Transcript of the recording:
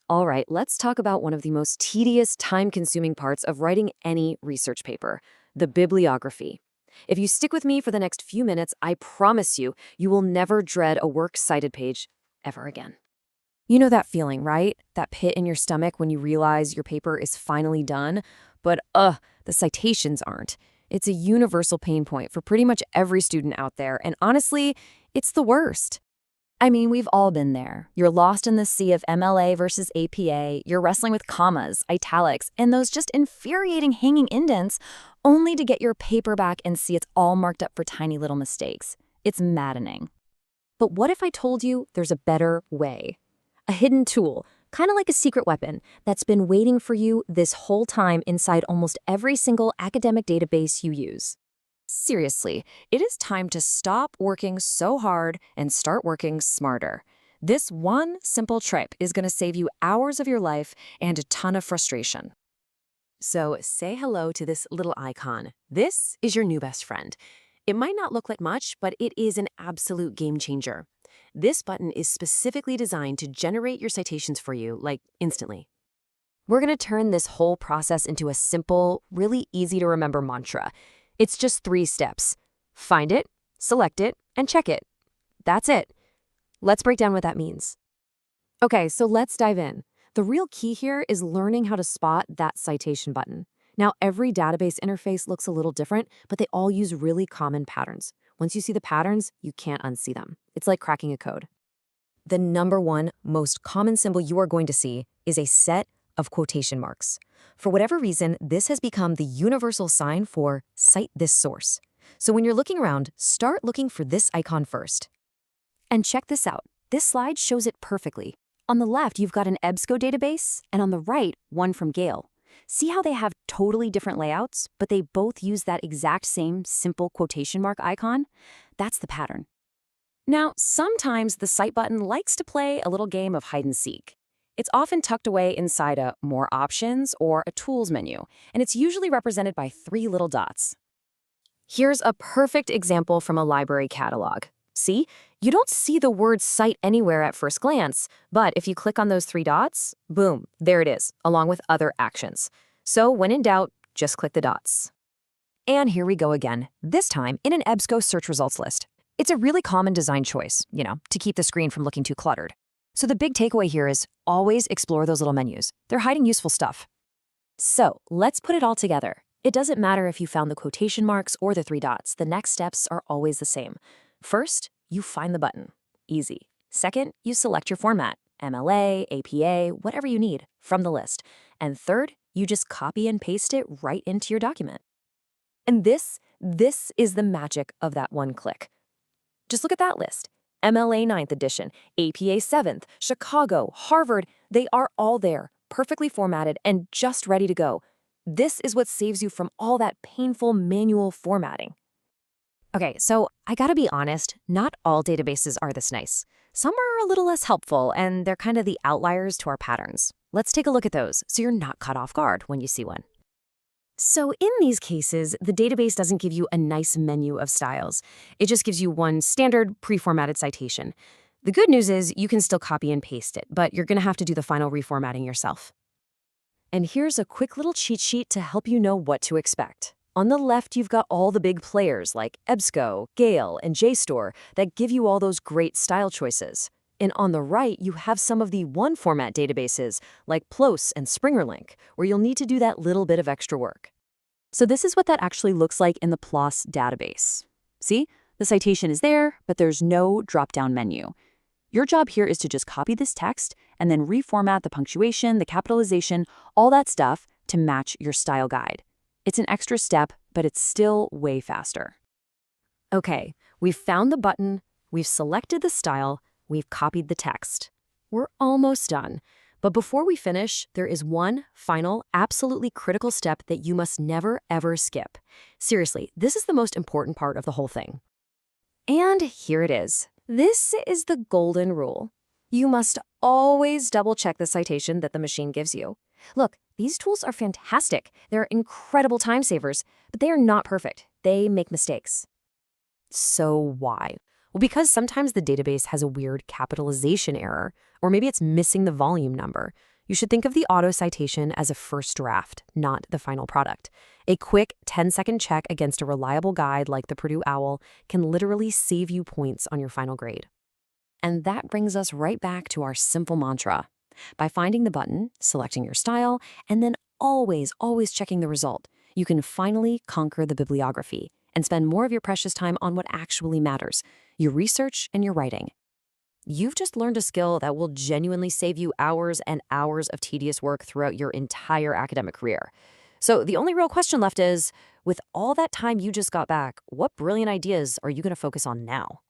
All right, let's talk about one of the most tedious, time-consuming parts of writing any research paper, the bibliography. If you stick with me for the next few minutes, I promise you, you will never dread a works cited page ever again. You know that feeling, right? That pit in your stomach when you realize your paper is finally done, but the citations aren't. It's a universal pain point for pretty much every student out there, and honestly, it's the worst. I mean, we've all been there. You're lost in the sea of MLA versus APA, you're wrestling with commas, italics, and those just infuriating hanging indents, only to get your paper back and see it's all marked up for tiny little mistakes. It's maddening. But what if I told you there's a better way? A hidden tool, kind of like a secret weapon, that's been waiting for you this whole time inside almost every single academic database you use. Seriously, it is time to stop working so hard and start working smarter. This one simple trick is going to save you hours of your life and a ton of frustration. So say hello to this little icon. This is your new best friend. It might not look like much, but it is an absolute game changer. This button is specifically designed to generate your citations for you, like instantly. We're going to turn this whole process into a simple, really easy to remember mantra. It's just 3 steps. Find it, select it, and check it. That's it. Let's break down what that means. Okay, so let's dive in. The real key here is learning how to spot that citation button. Now, every database interface looks a little different, but they all use really common patterns. Once you see the patterns, you can't unsee them. It's like cracking a code. The number one most common symbol you are going to see is a set of quotation marks. For whatever reason, this has become the universal sign for cite this source. So when you're looking around, start looking for this icon first. And check this out. This slide shows it perfectly. On the left, you've got an EBSCO database, and on the right, one from Gale. See how they have totally different layouts, but they both use that exact same simple quotation mark icon? That's the pattern. Now, sometimes the Cite button likes to play a little game of hide and seek. It's often tucked away inside a More Options or a Tools menu, and it's usually represented by 3 little dots. Here's a perfect example from a library catalog. See? You don't see the word Cite anywhere at first glance, but if you click on those 3 dots, boom, there it is, along with other actions. So when in doubt, just click the dots. And here we go again, this time in an EBSCO search results list. It's a really common design choice, to keep the screen from looking too cluttered. So the big takeaway here is always explore those little menus. They're hiding useful stuff. So let's put it all together. It doesn't matter if you found the quotation marks or the 3 dots. The next steps are always the same. First, you find the button. Easy. Second, you select your format, MLA, APA, whatever you need, from the list. And third, you just copy and paste it right into your document. And this is the magic of that one click. Just look at that list. MLA 9th edition, APA 7th, Chicago, Harvard, they are all there, perfectly formatted and just ready to go. This is what saves you from all that painful manual formatting. Okay, so I gotta be honest, not all databases are this nice. Some are a little less helpful, and they're kind of the outliers to our patterns. Let's take a look at those so you're not caught off guard when you see one. So in these cases, the database doesn't give you a nice menu of styles. It just gives you one standard pre-formatted citation. The good news is you can still copy and paste it, but you're going to have to do the final reformatting yourself. And here's a quick little cheat sheet to help you know what to expect. On the left, you've got all the big players like EBSCO, Gale, and JSTOR that give you all those great style choices. And on the right, you have some of the one-format databases like PLOS and SpringerLink, where you'll need to do that little bit of extra work. So this is what that actually looks like in the PLOS database. See? The citation is there, but there's no drop-down menu. Your job here is to just copy this text and then reformat the punctuation, the capitalization, all that stuff to match your style guide. It's an extra step, but it's still way faster. Okay, we've found the button, we've selected the style, we've copied the text. We're almost done. But before we finish, there is one final, absolutely critical step that you must never, ever skip. Seriously, this is the most important part of the whole thing. And here it is. This is the golden rule. You must always double-check the citation that the machine gives you. Look, these tools are fantastic. They're incredible time savers, but they are not perfect. They make mistakes. So why? Well, because sometimes the database has a weird capitalization error, or maybe it's missing the volume number. You should think of the auto citation as a first draft, not the final product. A quick 10-second check against a reliable guide like the Purdue OWL can literally save you points on your final grade. And that brings us right back to our simple mantra. By finding the button, selecting your style, and then always checking the result, you can finally conquer the bibliography and spend more of your precious time on what actually matters, your research and your writing. You've just learned a skill that will genuinely save you hours and hours of tedious work throughout your entire academic career. So the only real question left is, with all that time you just got back, what brilliant ideas are you going to focus on now?